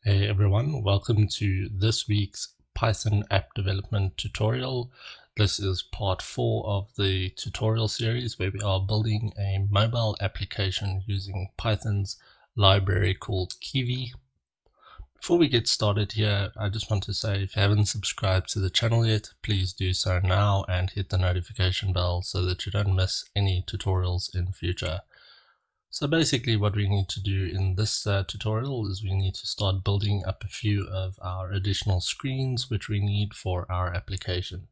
Hey everyone, welcome to this week's Python app development tutorial. This is part 4 of the tutorial series where we are building a mobile application using Python's library called kivy. Before we get started here, I just want to say if you haven't subscribed to the channel yet, please do so now and hit the notification bell so that you don't miss any tutorials in future. So basically what we need to do in this tutorial is we need to start building up a few of our additional screens which we need for our application.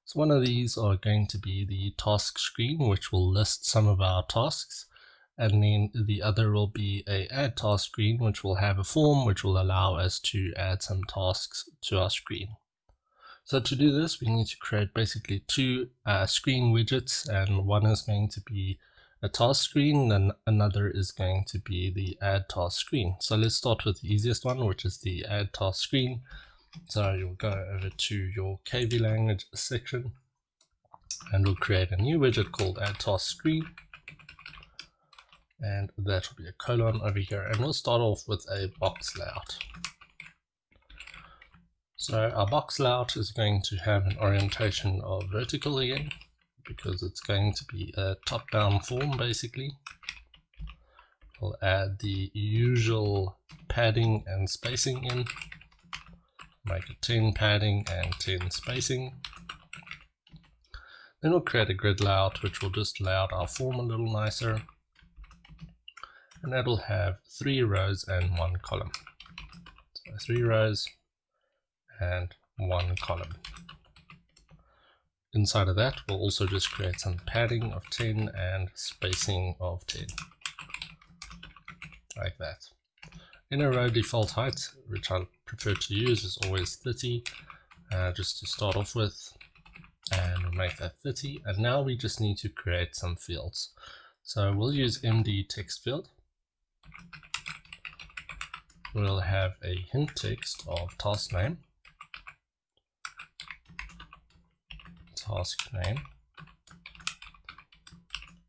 So one of these are going to be the task screen, which will list some of our tasks, and then the other will be a add task screen which will have a form which will allow us to add some tasks to our screen. So to do this we need to create basically two screen widgets, and one is going to be a task screen and another is going to be the add task screen. So let's start with the easiest one, which is the add task screen. So you'll go over to your kivy language section and we'll create a new widget called add task screen, and that will be a colon over here, and we'll start off with a box layout. So our box layout is going to have an orientation of vertical again, because it's going to be a top-down form basically. We'll add the usual padding and spacing in, make it 10 padding and 10 spacing. Then we'll create a grid layout which will just lay out our form a little nicer, and that'll have 3 rows and 1 column. So 3 rows and 1 column. Inside of that, we'll also just create some padding of 10 and spacing of 10, like that. In a row default height, which I prefer to use, is always 30, just to start off with, and we'll make that 30. And now we just need to create some fields. So we'll use MD text field. We'll have a hint text of task name, task name,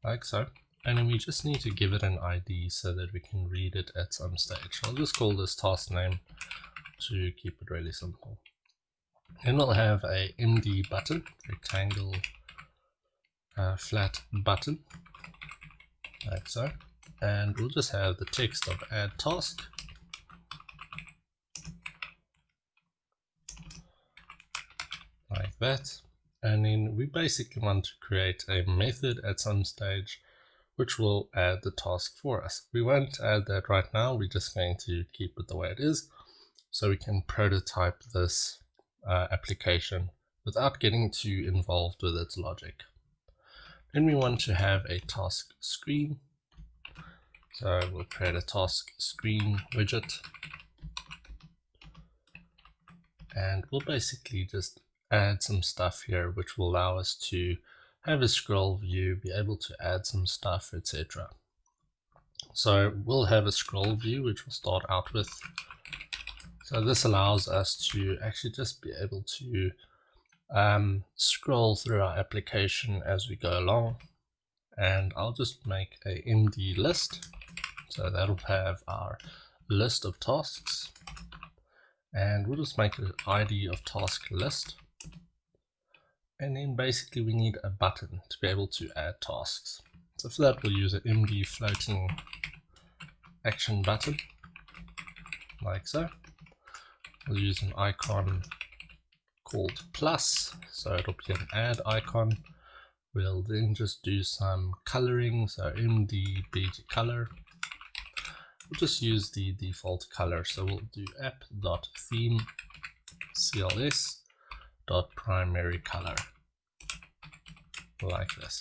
like so, and then we just need to give it an ID so that we can read it at some stage. I'll just call this task name to keep it really simple. Then we'll have a MD button, rectangle flat button, like so, and we'll just have the text of add task, like that. And then we basically want to create a method at some stage which will add the task for us. We won't add that right now, we're just going to keep it the way it is so we can prototype this application without getting too involved with its logic. Then we want to have a task screen. So we'll create a task screen widget, and we'll basically just add some stuff here which will allow us to have a scroll view, be able to add some stuff, etc. So we'll have a scroll view which we'll start out with. So this allows us to actually just be able to scroll through our application as we go along. And I'll just make a MD list, so that'll have our list of tasks, and we'll just make an ID of task list. And then basically we need a button to be able to add tasks. So for that we'll use an MD floating action button, like so. We'll use an icon called plus, so it'll be an add icon. We'll then just do some coloring, so MD BG color. We'll just use the default color, so we'll do app.theme CLS primary color, like this.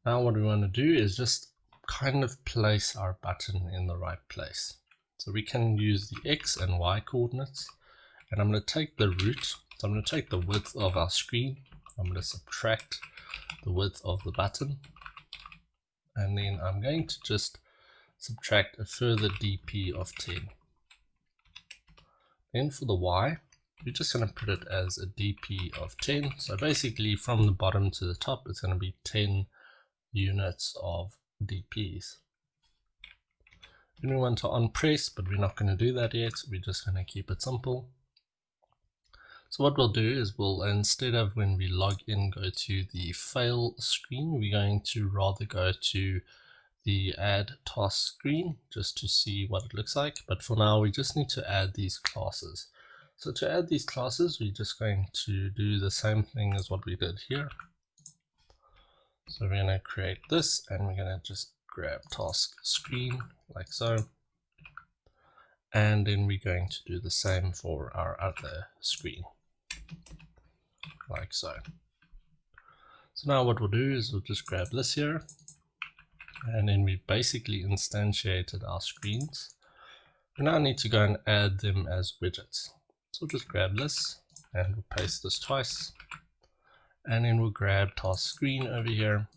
Now what we want to do is just kind of place our button in the right place. So we can use the X and Y coordinates, and I'm going to take the root, so I'm going to take the width of our screen, I'm going to subtract the width of the button, and then I'm going to just subtract a further dp of 10. Then for the Y, we're just going to put it as a dp of 10. So basically from the bottom to the top, it's going to be 10 units of dps. Then we want to on press, but we're not going to do that yet. We're just going to keep it simple. So what we'll do is we'll, instead of when we log in, go to the fail screen, we're going to rather go to the add task screen just to see what it looks like. But for now, we just need to add these classes. So to add these classes, we're just going to do the same thing as what we did here. So we're going to create this, and we're going to just grab task screen like so. And then we're going to do the same for our other screen, like so. So now what we'll do is we'll just grab this here, and then we've basically instantiated our screens. We now need to go and add them as widgets. So we'll just grab this and we'll paste this twice, and then we'll grab task screen over here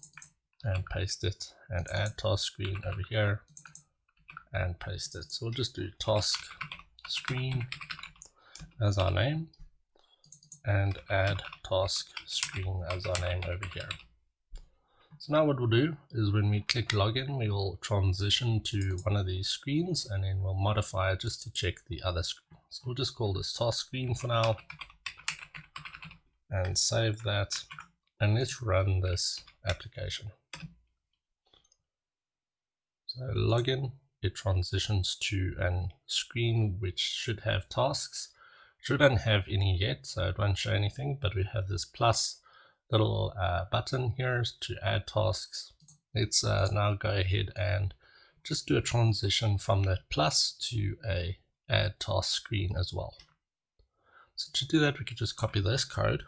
and paste it, and add task screen over here and paste it. So we'll just do task screen as our name and add task screen as our name over here. So now what we'll do is when we click login, we will transition to one of these screens, and then we'll modify it just to check the other screen. So we'll just call this task screen for now and save that, and let's run this application. So login, it transitions to a screen which should have tasks. Shouldn't have any yet, so it won't show anything, but we have this plus little button here to add tasks. Let's now go ahead and just do a transition from that plus to a add task screen as well. So to do that, we could just copy this code,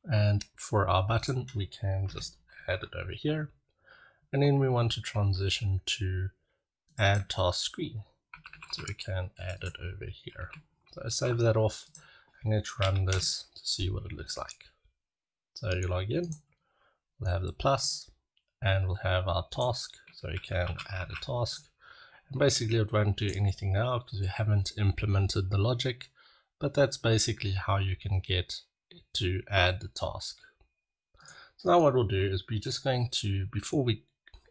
and for our button we can just add it over here, and then we want to transition to add task screen, so we can add it over here. So I save that off, and let's run this to see what it looks like. So you log in, we'll have the plus, and we'll have our task, so we can add a task. And basically it won't do anything now because we haven't implemented the logic, but that's basically how you can get it to add the task. So now what we'll do is we're just going to, before we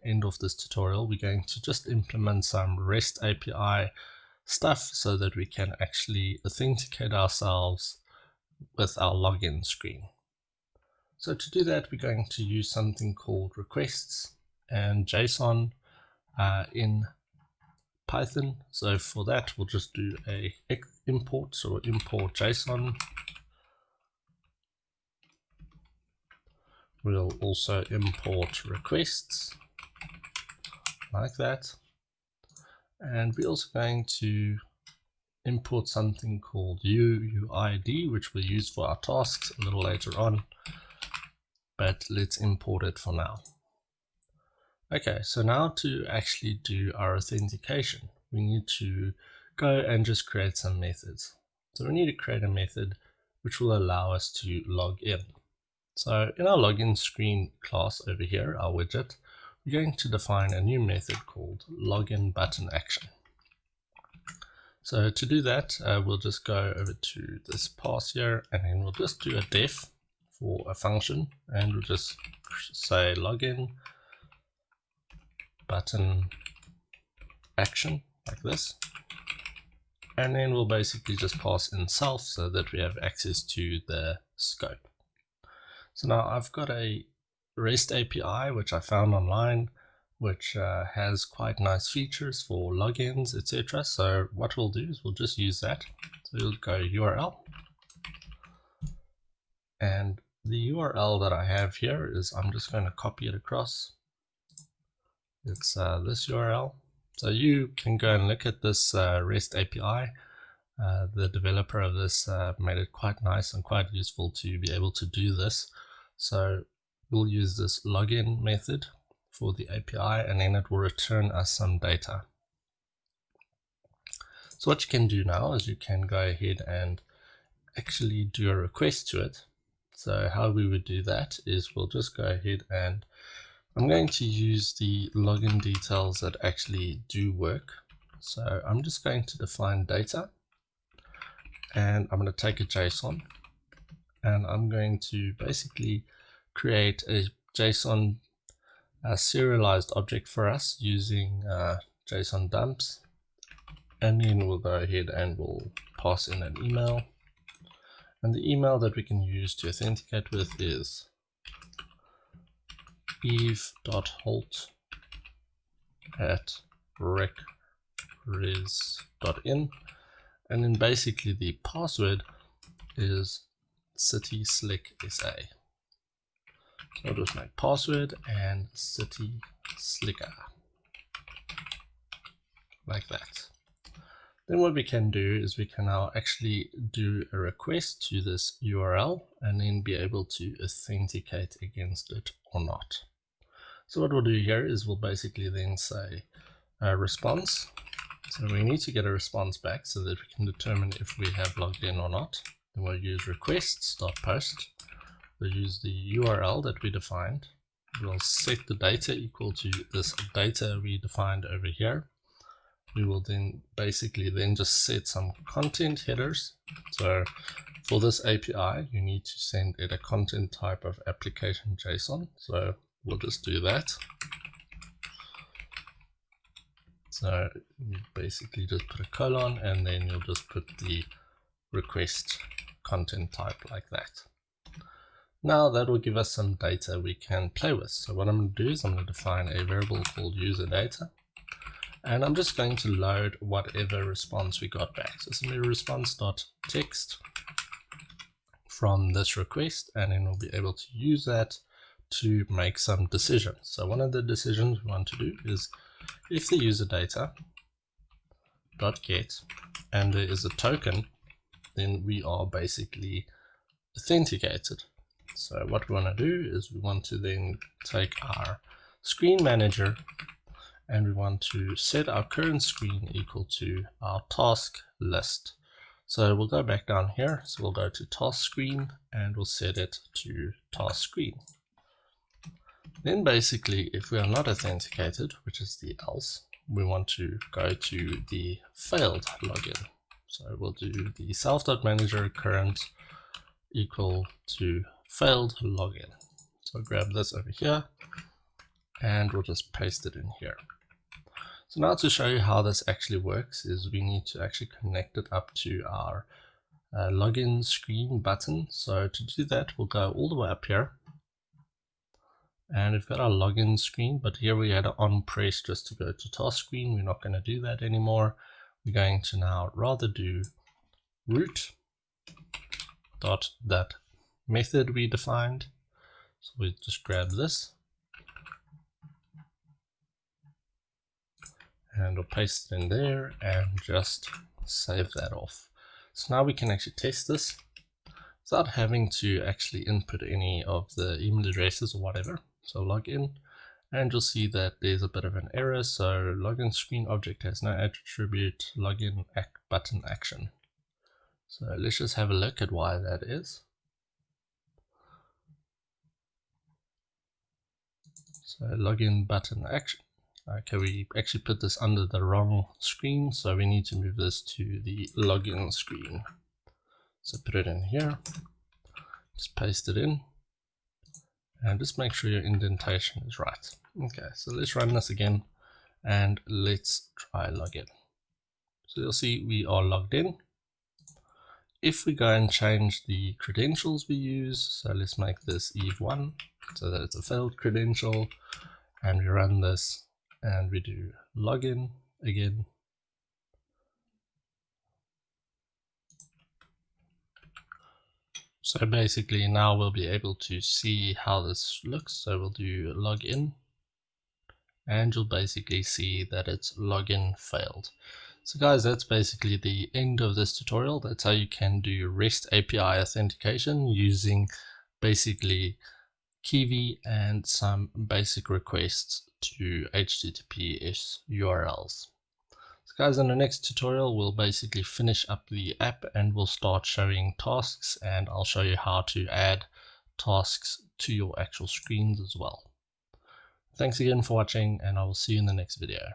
end off this tutorial, we're going to just implement some REST API stuff so that we can actually authenticate ourselves with our login screen. So to do that, we're going to use something called requests and JSON in Python. So for that, we'll just do a import, so import JSON. We'll also import requests like that. And we're also going to import something called UUID, which we'll use for our tasks a little later on, but let's import it for now. Okay, so now to actually do our authentication, we need to go and just create some methods. So we need to create a method which will allow us to log in. So in our login screen class over here, our widget, we're going to define a new method called login button action. So to do that, we'll just go over to this pass here, and then we'll just do a def for a function, and we'll just say login button action like this, and then we'll basically just pass in self so that we have access to the scope. So now I've got a REST API which I found online, which has quite nice features for logins, etc. So what we'll do is we'll just use that. So we'll go URL, and the URL that I have here is, I'm just going to copy it across. It's this URL. So you can go and look at this REST API. The developer of this made it quite nice and quite useful to be able to do this. So we'll use this login method for the API, and then it will return us some data. So what you can do now is you can go ahead and actually do a request to it. So how we would do that is we'll just go ahead, and I'm going to use the login details that actually do work. So I'm just going to define data, and I'm going to take a JSON, and I'm going to basically create a JSON serialized object for us using JSON dumps, and then we'll go ahead and we'll pass in an email. And the email that we can use to authenticate with is eve.holt@recres.in, and then basically the password is city slick SA. So I'll just make password and city slicker like that. Then what we can do is we can now actually do a request to this URL and then be able to authenticate against it or not. So what we'll do here is we'll basically then say a response. So we need to get a response back so that we can determine if we have logged in or not. Then we'll use requests.post. We'll use the URL that we defined. We'll set the data equal to this data we defined over here. We will then basically just set some content headers. So for this API, you need to send it a content type of application JSON. So we'll just do that. So you basically just put a colon and then you'll just put the request content type like that. Now that will give us some data we can play with. So what I'm going to do is I'm going to define a variable called user data. And I'm just going to load whatever response we got back. So simply response.text from this request, and then we'll be able to use that to make some decisions. So one of the decisions we want to do is if the user data .get and there is a token, then we are basically authenticated. So what we want to do is we want to then take our screen manager and we want to set our current screen equal to our task list. So we'll go back down here. So we'll go to task screen and we'll set it to task screen. Then basically, if we are not authenticated, which is the else, we want to go to the failed login. So we'll do the self.manager current equal to failed login. So grab this over here and we'll just paste it in here. So now to show you how this actually works is we need to actually connect it up to our login screen button. So to do that, we'll go all the way up here. And we've got our login screen, but here we had an on press just to go to task screen. We're not going to do that anymore. We're going to now rather do root dot that method we defined. So we just grab this and we'll paste it in there and just save that off. So now we can actually test this without having to actually input any of the email addresses or whatever. So log in and you'll see that there's a bit of an error. So login screen object has no attribute login button action. So let's just have a look at why that is. So login button action. Okay, we actually put this under the wrong screen, so we need to move this to the login screen. So put it in here, just paste it in, and just make sure your indentation is right. Okay, so let's run this again, and let's try login. So you'll see we are logged in. If we go and change the credentials we use, so let's make this Eve1, so that it's a failed credential, and we run this, and we do login again. So basically now we'll be able to see how this looks. So we'll do login and you'll basically see that it's login failed. So guys, that's basically the end of this tutorial. That's how you can do REST API authentication using basically kivy and some basic requests to HTTPS URLs. So guys, in the next tutorial, we'll basically finish up the app and we'll start showing tasks, and I'll show you how to add tasks to your actual screens as well. Thanks again for watching, and I will see you in the next video.